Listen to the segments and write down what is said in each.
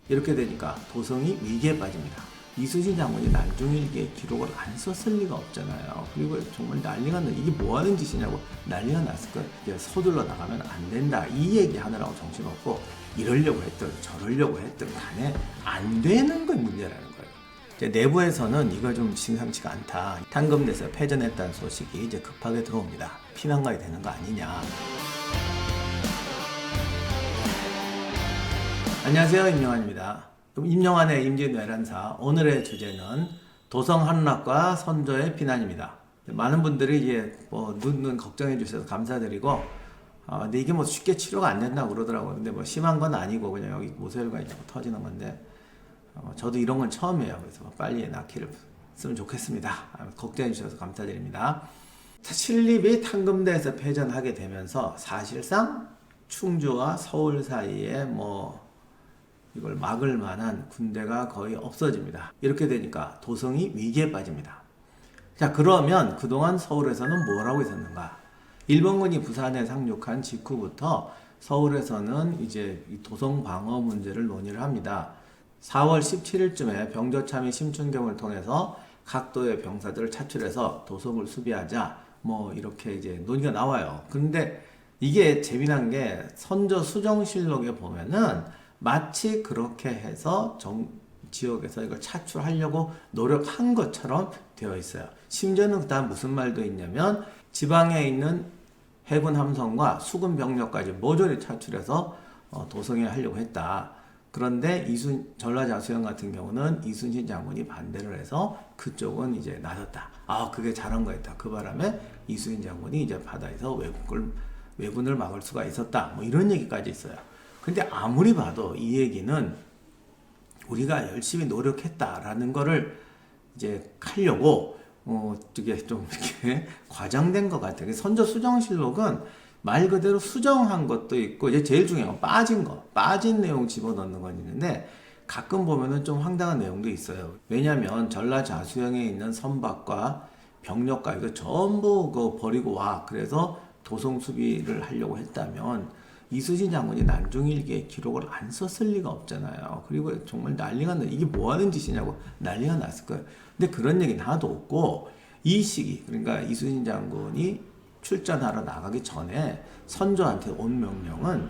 이렇게 되니까 도성이 위기에 빠집니다. 이순신 장군이 난중일기에 기록을 안 썼을 리가 없잖아요. 그리고 정말 난리가 나. 이게 뭐 하는 짓이냐고 난리가 났을 거예요. 이제 서둘러 나가면 안 된다. 이 얘기 하느라고 정신없고 이러려고 했든 저러려고 했든 간에 안 되는 건 문제라는 거예요. 이제 내부에서는 이거 좀 심상치가 않다. 탄검대에서 패전했다는 소식이 이제 급하게 들어옵니다. 피난 가야 되는 거 아니냐. 안녕하세요, 임영환입니다. 임영환의 임진왜란사, 오늘의 주제는 도성 함락과 선조의 피난입니다. 많은 분들이 이제 눈 걱정해 주셔서 감사드리고, 근데 이게 쉽게 치료가 안 된다고 그러더라고요. 근데 심한 건 아니고 그냥 여기 모세혈관이 자꾸 터지는 건데, 저도 이런 건 처음이에요. 그래서 빨리 낫기를 쓰면 좋겠습니다. 걱정해 주셔서 감사드립니다. 신립이 탄검대에서 패전하게 되면서 사실상 충주와 서울 사이에 이걸 막을 만한 군대가 거의 없어집니다. 이렇게 되니까 도성이 위기에 빠집니다. 자, 그러면 그동안 서울에서는 뭘 하고 있었는가? 일본군이 부산에 상륙한 직후부터 서울에서는 이제 도성 방어 문제를 논의를 합니다. 4월 17일쯤에 병조참의 심춘경을 통해서 각도의 병사들을 차출해서 도성을 수비하자 이렇게 이제 논의가 나와요. 그런데 이게 재미난 게 선조 수정실록에 보면은 마치 그렇게 해서 지역에서 이걸 차출하려고 노력한 것처럼 되어 있어요. 심지어는 그다음 무슨 말도 있냐면 지방에 있는 해군 함선과 수군 병력까지 모조리 차출해서 도성에 하려고 했다. 그런데 전라자수영 같은 경우는 이순신 장군이 반대를 해서 그쪽은 이제 나섰다. 그게 잘한 거였다. 그 바람에 이순신 장군이 이제 바다에서 왜군을 막을 수가 있었다. 이런 얘기까지 있어요. 근데 아무리 봐도 이 얘기는 우리가 열심히 노력했다라는 거를 이제 하려고 되게 좀 이렇게 과장된 것 같아요. 선조 수정실록은 말 그대로 수정한 것도 있고 이제 제일 중요한 건 빠진 내용 집어넣는 건 있는데 가끔 보면은 좀 황당한 내용도 있어요. 왜냐하면 전라자수영에 있는 선박과 병력과 이거 전부 버리고 와. 그래서 도성 수비를 하려고 했다면 이순신 장군이 난중일기에 기록을 안 썼을 리가 없잖아요. 그리고 정말 난리가 나. 이게 뭐 하는 짓이냐고 난리가 났을 거예요. 근데 그런 얘기는 하나도 없고 이 시기, 그러니까 이순신 장군이 출전하러 나가기 전에 선조한테 온 명령은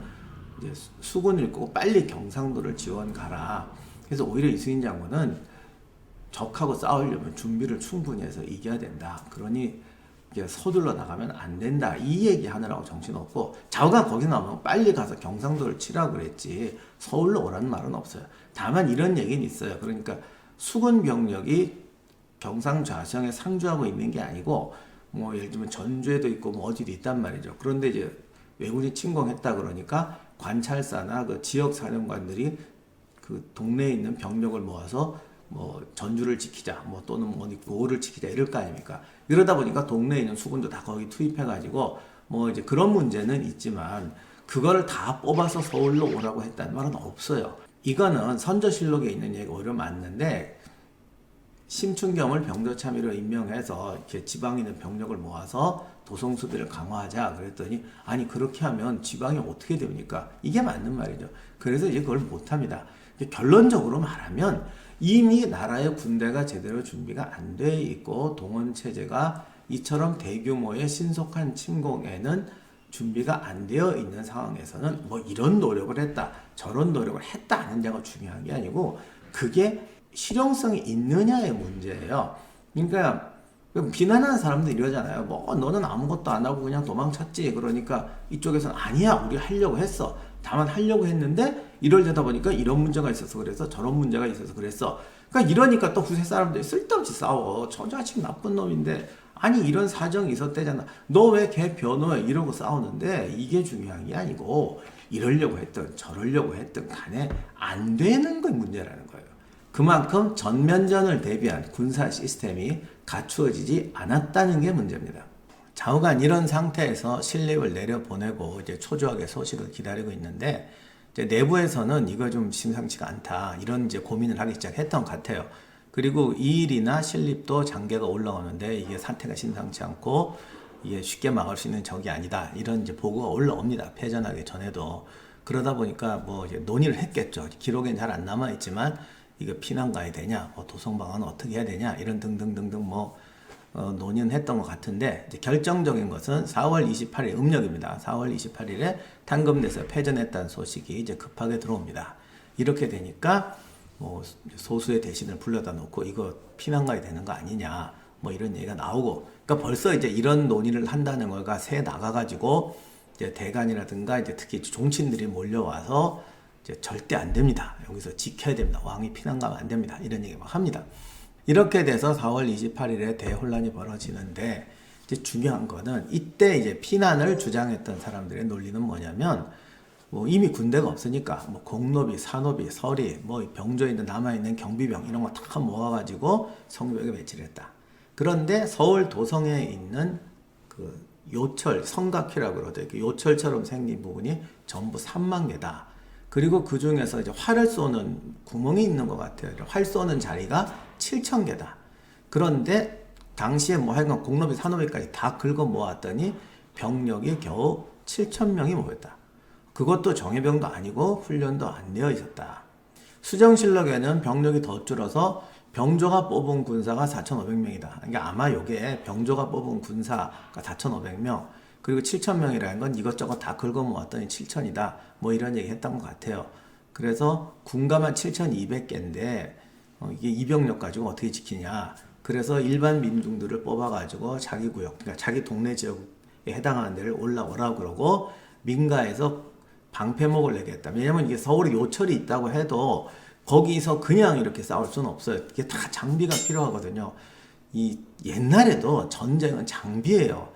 이제 수군을 끄고 빨리 경상도를 지원 가라. 그래서 오히려 이순신 장군은 적하고 싸우려면 준비를 충분히 해서 이겨야 된다. 그러니 서둘러 나가면 안 된다. 이 얘기 하느라고 정신없고 좌우가 거기 나오면 빨리 가서 경상도를 치라고 그랬지 서울로 오라는 말은 없어요. 다만 이런 얘기는 있어요. 그러니까 수군 병력이 경상좌성에 상주하고 있는 게 아니고 예를 들면 전주에도 있고 어디도 있단 말이죠. 그런데 이제 왜군이 침공했다 그러니까 관찰사나 그 지역 사령관들이 그 동네에 있는 병력을 모아서 전주를 지키자, 또는 뭐를 지키자 이럴 거 아닙니까? 이러다 보니까 동네에 있는 수군도 다 거기 투입해가지고 이제 그런 문제는 있지만 그거를 다 뽑아서 서울로 오라고 했다는 말은 없어요. 이거는 선조실록에 있는 얘기가 오히려 맞는데 심춘경을 병조참의로 임명해서 이렇게 지방에 있는 병력을 모아서 도성 수비를 강화하자 그랬더니 아니 그렇게 하면 지방이 어떻게 됩니까? 이게 맞는 말이죠. 그래서 이제 그걸 못합니다. 결론적으로 말하면 이미 나라의 군대가 제대로 준비가 안 돼 있고 동원체제가 이처럼 대규모의 신속한 침공에는 준비가 안 되어 있는 상황에서는 이런 노력을 했다 저런 노력을 했다 하는 데가 중요한 게 아니고 그게 실용성이 있느냐의 문제예요. 그러니까 비난하는 사람들 이러잖아요. 너는 아무것도 안 하고 그냥 도망쳤지. 그러니까 이쪽에서는 아니야 우리 하려고 했어. 다만 하려고 했는데 이러다 보니까 이런 문제가 있어서 그래서 저런 문제가 있어서 그랬어. 그러니까 이러니까 또 후세 사람들이 쓸데없이 싸워. 저 자식 나쁜 놈인데 아니 이런 사정이 있었대잖아. 너 왜 걔 변호해 이러고 싸우는데 이게 중요한 게 아니고 이러려고 했든 저러려고 했든 간에 안 되는 건 문제라는 거예요. 그만큼 전면전을 대비한 군사 시스템이 갖추어지지 않았다는 게 문제입니다. 좌우간 이런 상태에서 신립을 내려보내고 이제 초조하게 소식을 기다리고 있는데 이제 내부에서는 이거 좀 심상치가 않다 이런 이제 고민을 하기 시작했던 것 같아요. 그리고 이일이나 신립도 장계가 올라오는데 이게 사태가 심상치 않고 이게 쉽게 막을 수 있는 적이 아니다 이런 이제 보고가 올라옵니다. 패전하기 전에도. 그러다 보니까 뭐 이제 논의를 했겠죠. 기록엔 잘 안 남아 있지만 이거 피난 가야 되냐, 뭐 도성 방안은 어떻게 해야 되냐 이런 등등등등 뭐 논의는 했던 것 같은데 이제 결정적인 것은 4월 28일 음력입니다. 4월 28일에 탄검대에서 패전했다는 소식이 이제 급하게 들어옵니다. 이렇게 되니까 뭐 소수의 대신을 불러다 놓고 이거 피난 가야 되는 거 아니냐 뭐 이런 얘기가 나오고, 그러니까 벌써 이제 이런 논의를 한다는 거가 새 나가가지고 이제 대간이라든가 이제 특히 종친들이 몰려와서 이제 절대 안 됩니다. 여기서 지켜야 됩니다. 왕이 피난 가면 안 됩니다. 이런 얘기 막 합니다. 이렇게 돼서 4월 28일에 대혼란이 벌어지는데 이제 중요한 거는 이때 이제 피난을 주장했던 사람들의 논리는 뭐냐면 뭐 이미 군대가 없으니까 뭐 공노비, 사노비, 서리, 뭐 병조에 있는 남아있는 경비병 이런 거 다 모아가지고 성벽에 배치를 했다. 그런데 서울 도성에 있는 그 요철, 성각희라고 그러죠. 요철처럼 생긴 부분이 전부 3만 개다. 그리고 그 중에서 이제 활을 쏘는 구멍이 있는 것 같아요. 활 쏘는 자리가 7천 개다. 그런데 당시에 뭐 하여간 공노비, 산노비까지 다 긁어 모았더니 병력이 겨우 7천 명이 모였다. 그것도 정예병도 아니고 훈련도 안 되어 있었다. 수정실록에는 병력이 더 줄어서 병조가 뽑은 군사가 4,500명이다. 그러니까 아마 이게 병조가 뽑은 군사가 4,500명, 그리고 7,000명이라는 건 이것저것 다 긁어 모았더니 7,000이다. 뭐 이런 얘기 했던 것 같아요. 그래서 군가만 7,200개인데 이게 이병력 가지고 어떻게 지키냐. 그래서 일반 민중들을 뽑아가지고 자기 구역, 그러니까 자기 동네 지역에 해당하는 데를 올라오라고 그러고 민가에서 방패목을 내겠다. 왜냐면 이게 서울에 요철이 있다고 해도 거기서 그냥 이렇게 싸울 수는 없어요. 이게 다 장비가 필요하거든요. 이 옛날에도 전쟁은 장비예요.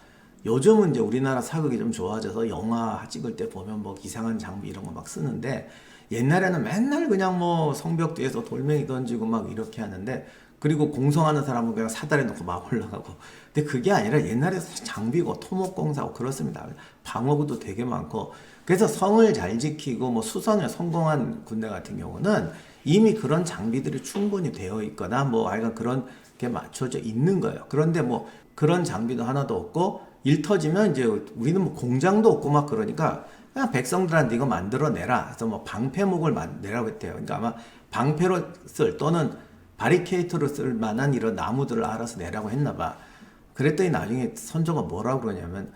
요즘은 이제 우리나라 사극이 좀 좋아져서 영화 찍을 때 보면 뭐 이상한 장비 이런 거 막 쓰는데 옛날에는 맨날 그냥 뭐 성벽 뒤에서 돌멩이 던지고 막 이렇게 하는데, 그리고 공성하는 사람은 그냥 사다리 놓고 막 올라가고. 근데 그게 아니라 옛날에 장비고 토목공사고 그렇습니다. 방어구도 되게 많고. 그래서 성을 잘 지키고 뭐 수성에 성공한 군대 같은 경우는 이미 그런 장비들이 충분히 되어 있거나 뭐 하여간 그런 게 맞춰져 있는 거예요. 그런데 뭐 그런 장비도 하나도 없고 일 터지면 이제 우리는 뭐 공장도 없고 막 그러니까 그냥 백성들한테 이거 만들어내라. 그래서 뭐 방패목을 내라고 했대요. 그러니까 아마 방패로 쓸 또는 바리케이트로 쓸 만한 이런 나무들을 알아서 내라고 했나 봐. 그랬더니 나중에 선조가 뭐라고 그러냐면,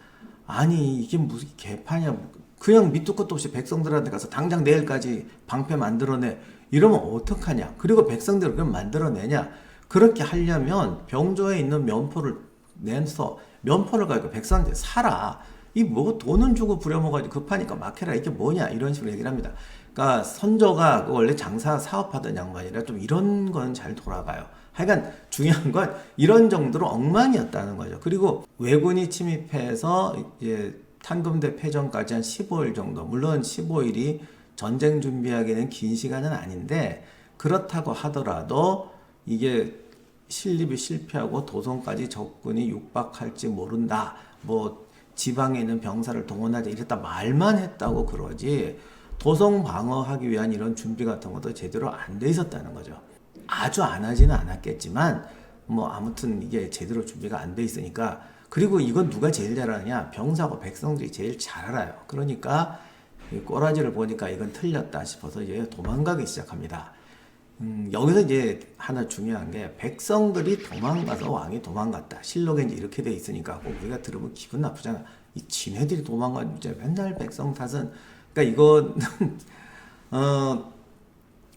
아니 이게 무슨 개판이야. 그냥 밑도 끝도 없이 백성들한테 가서 당장 내일까지 방패 만들어내. 이러면 어떡하냐. 그리고 백성들을 그럼 만들어내냐. 그렇게 하려면 병조에 있는 면포를 내서 면포를 가지고 백성한테 사라. 이 뭐 돈은 주고 부려먹어가지고 급하니까 막 해라. 이게 뭐냐. 이런 식으로 얘기를 합니다. 그러니까 선조가 원래 장사 사업하던 양반이라 좀 이런 건 잘 돌아가요. 하여간 중요한 건 이런 정도로 엉망이었다는 거죠. 그리고 왜군이 침입해서 이제 탄검대 패전까지 한 15일 정도. 물론 15일이 전쟁 준비하기에는 긴 시간은 아닌데 그렇다고 하더라도 이게 신립이 실패하고 도성까지 적군이 육박할지 모른다. 뭐 지방에 있는 병사를 동원하자 이랬다 말만 했다고 그러지 도성 방어하기 위한 이런 준비 같은 것도 제대로 안 돼 있었다는 거죠. 아주 안 하지는 않았겠지만 뭐 아무튼 이게 제대로 준비가 안 돼 있으니까. 그리고 이건 누가 제일 잘 아느냐? 병사고 백성들이 제일 잘 알아요. 그러니까 이 꼬라지를 보니까 이건 틀렸다 싶어서 이제 도망가기 시작합니다. 여기서 이제 하나 중요한 게 백성들이 도망가서 왕이 도망갔다. 실록에 이제 이렇게 돼 있으니까 꼭 우리가 들으면 기분 나쁘잖아. 이 지네들이 도망간 이제 맨날 백성 탓은, 그러니까 이거는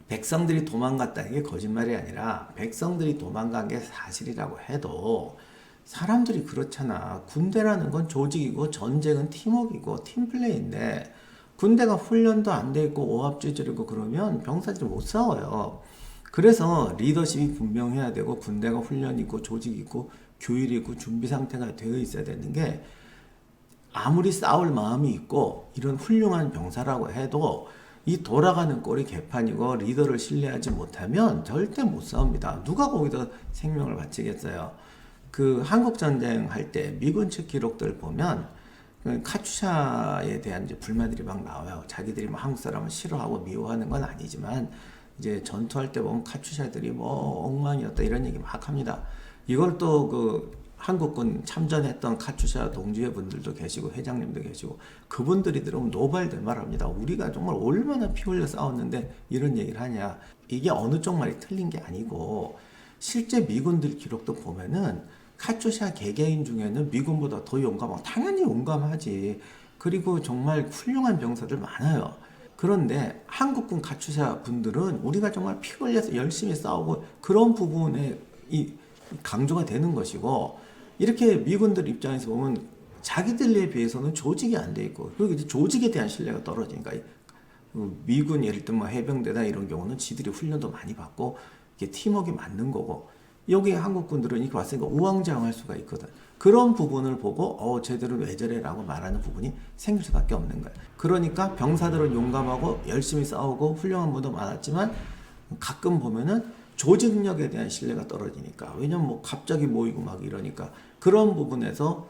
백성들이 도망갔다는 게 거짓말이 아니라 백성들이 도망간 게 사실이라고 해도 사람들이 그렇잖아. 군대라는 건 조직이고 전쟁은 팀워크이고 팀플레이인데 군대가 훈련도 안 돼 있고 오합지졸이고 그러면 병사들이 못 싸워요. 그래서 리더십이 분명해야 되고 군대가 훈련 있고 조직 있고 교일 있고 준비 상태가 되어 있어야 되는 게, 아무리 싸울 마음이 있고 이런 훌륭한 병사라고 해도 이 돌아가는 꼴이 개판이고 리더를 신뢰하지 못하면 절대 못 싸웁니다. 누가 거기서 생명을 바치겠어요. 그 한국전쟁 할 때 미군 측 기록들 보면 카투샤에 대한 이제 불만들이 막 나와요. 자기들이 뭐 한국 사람을 싫어하고 미워하는 건 아니지만 이제 전투할 때 보면 카투샤들이 뭐 엉망이었다 이런 얘기 막 합니다. 이걸 또 그 한국군 참전했던 카투샤 동지회 분들도 계시고 회장님도 계시고 그분들이 들으면 노발될 말합니다. 우리가 정말 얼마나 피 흘려 싸웠는데 이런 얘기를 하냐. 이게 어느 쪽 말이 틀린 게 아니고 실제 미군들 기록도 보면은 카투샤 개개인 중에는 미군보다 더 용감하고 당연히 용감하지. 그리고 정말 훌륭한 병사들 많아요. 그런데 한국군 카투샤 분들은 우리가 정말 피 흘려서 열심히 싸우고 그런 부분에 이 강조가 되는 것이고 이렇게 미군들 입장에서 보면 자기들에 비해서는 조직이 안 돼 있고 그리고 이제 조직에 대한 신뢰가 떨어지니까 미군 예를 들면 뭐 해병대다 이런 경우는 지들이 훈련도 많이 받고 이게 팀워크가 맞는 거고 여기 한국군들은 이렇게 왔으니까 우왕좌왕할 수가 있거든. 그런 부분을 보고 쟤들은 왜 저래라고 말하는 부분이 생길 수밖에 없는 거야. 그러니까 병사들은 용감하고 열심히 싸우고 훌륭한 분도 많았지만 가끔 보면은 조직력에 대한 신뢰가 떨어지니까 왜냐면 뭐 갑자기 모이고 막 이러니까 그런 부분에서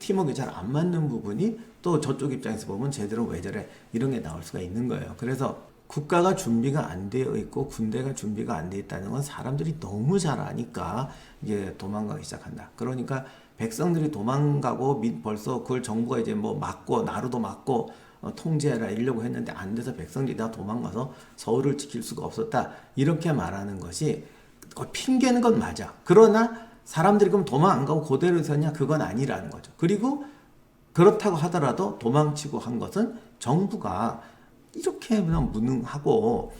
팀워크가 잘 안 맞는 부분이 또 저쪽 입장에서 보면 제대로 왜 저래 이런 게 나올 수가 있는 거예요. 그래서 국가가 준비가 안 되어 있고 군대가 준비가 안 되어 있다는 건 사람들이 너무 잘 아니까 이제 도망가기 시작한다. 그러니까 백성들이 도망가고 벌써 그걸 정부가 이제 뭐 막고 나루도 막고 통제해라 이러려고 했는데 안 돼서 백성들이 다 도망가서 서울을 지킬 수가 없었다. 이렇게 말하는 것이 핑계는 건 맞아. 그러나 사람들이 그럼 도망 안 가고 그대로 있었냐? 그건 아니라는 거죠. 그리고 그렇다고 하더라도 도망치고 한 것은 정부가 이렇게 그냥 무능하고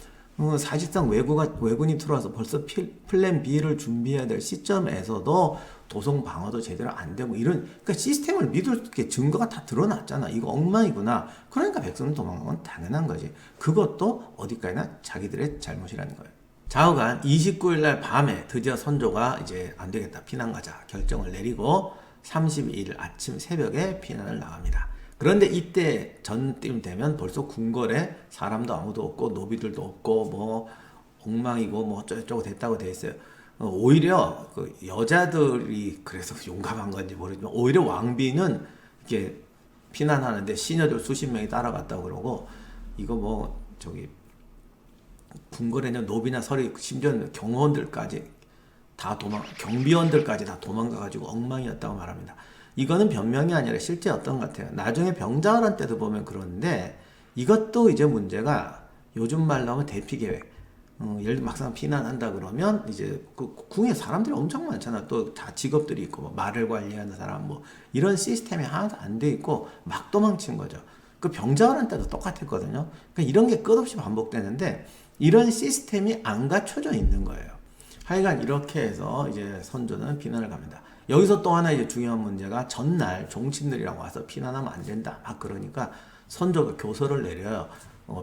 사실상 외군이 들어와서 벌써 플랜 B를 준비해야 될 시점에서도 도성 방어도 제대로 안 되고 그러니까 시스템을 믿을 게 증거가 다 드러났잖아. 이거 엉망이구나. 그러니까 백성은 도망간 건 당연한 거지. 그것도 어디까지나 자기들의 잘못이라는 거예요. 좌우간 29일 날 밤에 드디어 선조가 이제 안 되겠다. 피난 가자. 결정을 내리고 32일 아침 새벽에 피난을 나갑니다. 그런데 이때 전쯤 되면 벌써 궁궐에 사람도 아무도 없고 노비들도 없고 뭐 엉망이고 뭐 어쩌고저쩌고 됐다고 돼 있어요. 오히려 그 여자들이 그래서 용감한 건지 모르지만 오히려 왕비는 이렇게 피난하는데 시녀들 수십 명이 따라갔다고 그러고 이거 뭐 궁궐에는 노비나 서리 심지어 경호원들까지 경비원들까지 다 도망가가지고 엉망이었다고 말합니다. 이거는 변명이 아니라 실제였던 것 같아요. 나중에 병자호란 때도 보면 그러는데 이것도 이제 문제가 요즘 말로 하면 대피계획. 예를 들어 막상 피난한다 그러면 이제 그 궁에 사람들이 엄청 많잖아. 또 다 직업들이 있고 뭐 말을 관리하는 사람 뭐 이런 시스템이 하나도 안 돼 있고 막 도망친 거죠. 그 병자호란 때도 똑같았거든요. 그러니까 이런 게 끝없이 반복되는데 이런 시스템이 안 갖춰져 있는 거예요. 하여간 이렇게 해서 이제 선조는 피난을 갑니다. 여기서 또 하나 이제 중요한 문제가 전날 종친들이랑 와서 피난하면 안 된다. 막 그러니까 선조가 교서를 내려요.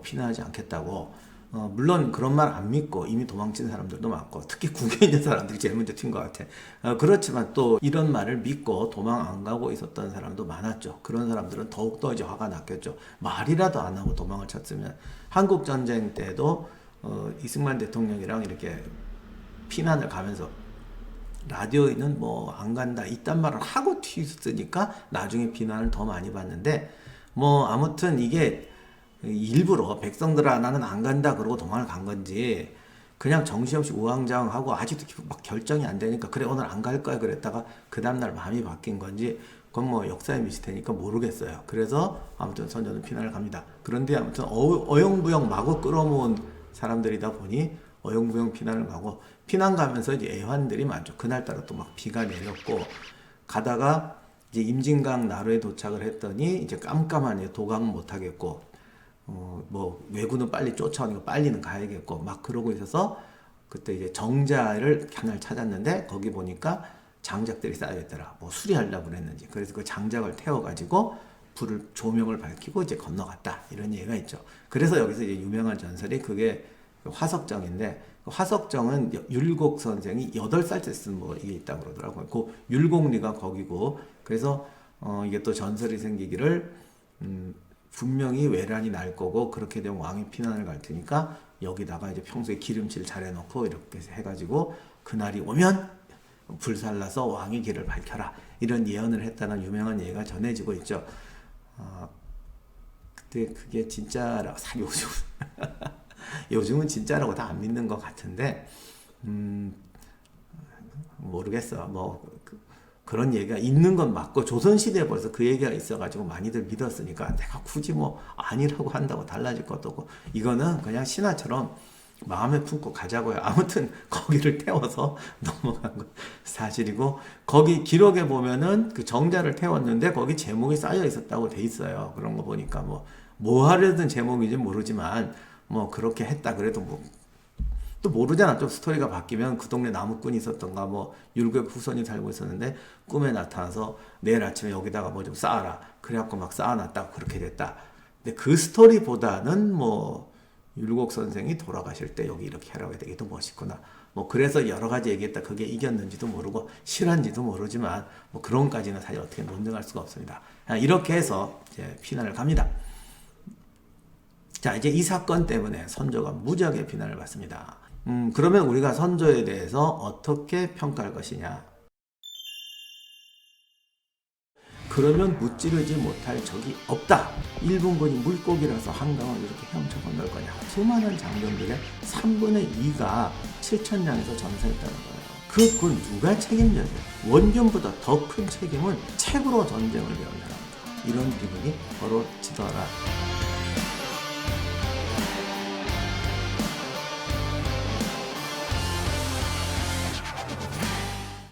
피난하지 않겠다고. 물론 그런 말 안 믿고 이미 도망친 사람들도 많고 특히 궁에 있는 사람들이 제일 먼저 튄 것 같아. 그렇지만 또 이런 말을 믿고 도망 안 가고 있었던 사람도 많았죠. 그런 사람들은 더욱더 이제 화가 났겠죠. 말이라도 안 하고 도망을 쳤으면. 한국전쟁 때도 이승만 대통령이랑 이렇게 피난을 가면서 라디오에는 뭐 안 간다 이딴 말을 하고 튀었으니까 나중에 비난을 더 많이 받는데 뭐 아무튼 이게 일부러 백성들아 나는 안 간다 그러고 도망을 간 건지 그냥 정신없이 우왕좌왕하고 아직도 막 결정이 안 되니까 그래 오늘 안 갈 거야 그랬다가 그 다음날 마음이 바뀐 건지 그건 뭐 역사에 미치테니까 모르겠어요. 그래서 아무튼 선조는 피난을 갑니다. 그런데 아무튼 어영부영 마구 끌어모은 사람들이다 보니 어영부영 피난을 가고 피난 가면서 이제 애환들이 많죠. 그날따라 또 막 비가 내렸고 가다가 이제 임진강 나루에 도착을 했더니 이제 깜깜하네. 도강 못 하겠고 뭐 왜군은 빨리 쫓아오니까 빨리는 가야겠고 막 그러고 있어서 그때 이제 정자를 하나를 찾았는데 거기 보니까 장작들이 쌓여 있더라. 뭐 수리하려고 그랬는지. 그래서 그 장작을 태워가지고 조명을 밝히고 이제 건너갔다. 이런 얘기가 있죠. 그래서 여기서 이제 유명한 전설이 그게 화석정인데 화석정은 율곡 선생이 8살 때 쓴 뭐 이게 있다고 그러더라고요. 그 율곡리가 거기고 그래서 이게 또 전설이 생기기를 분명히 외란이 날 거고 그렇게 되면 왕이 피난을 갈 테니까 여기다가 이제 평소에 기름칠 잘 해놓고 이렇게 해가지고 그날이 오면 불살라서 왕의 길을 밝혀라 이런 예언을 했다는 유명한 예가 전해지고 있죠. 그때 그게 진짜라고 요즘은 진짜라고 다 안 믿는 것 같은데 모르겠어. 그런 얘기가 있는 건 맞고 조선시대에 벌써 그 얘기가 있어가지고 많이들 믿었으니까 내가 굳이 아니라고 한다고 달라질 것도 없고 이거는 그냥 신화처럼 마음에 품고 가자고요. 아무튼 거기를 태워서 넘어간 건 사실이고 거기 기록에 보면은 그 정자를 태웠는데 거기 제목이 쌓여 있었다고 돼 있어요. 그런 거 보니까 뭐 하려던 제목인지 모르지만 그렇게 했다 그래도 또 모르잖아. 좀 스토리가 바뀌면 그 동네 나무꾼이 있었던가 율곡 후손이 살고 있었는데 꿈에 나타나서 내일 아침에 여기다가 좀 쌓아라. 그래갖고 막 쌓아놨다고 그렇게 됐다. 근데 그 스토리보다는 율곡 선생이 돌아가실 때 여기 이렇게 해라고 했다. 이게 더 멋있구나. 그래서 여러 가지 얘기했다. 그게 이겼는지도 모르고 실한지도 모르지만 그런 것까지는 사실 어떻게 논증할 수가 없습니다. 이렇게 해서 이제 피난을 갑니다. 자, 이제 이 사건 때문에 선조가 무지하게 비난을 받습니다. 그러면 우리가 선조에 대해서 어떻게 평가할 것이냐? 그러면 무찌르지 못할 적이 없다. 일본군이 물고기라서 한강을 이렇게 헤엄쳐 건널 거냐. 수많은 장병들의 3분의 2가 7천량에서 전사했다는 거예요. 그 군 누가 책임져요? 원균보다 더 큰 책임은 책으로 전쟁을 배운 사람이다. 이런 비극이 벌어지더라.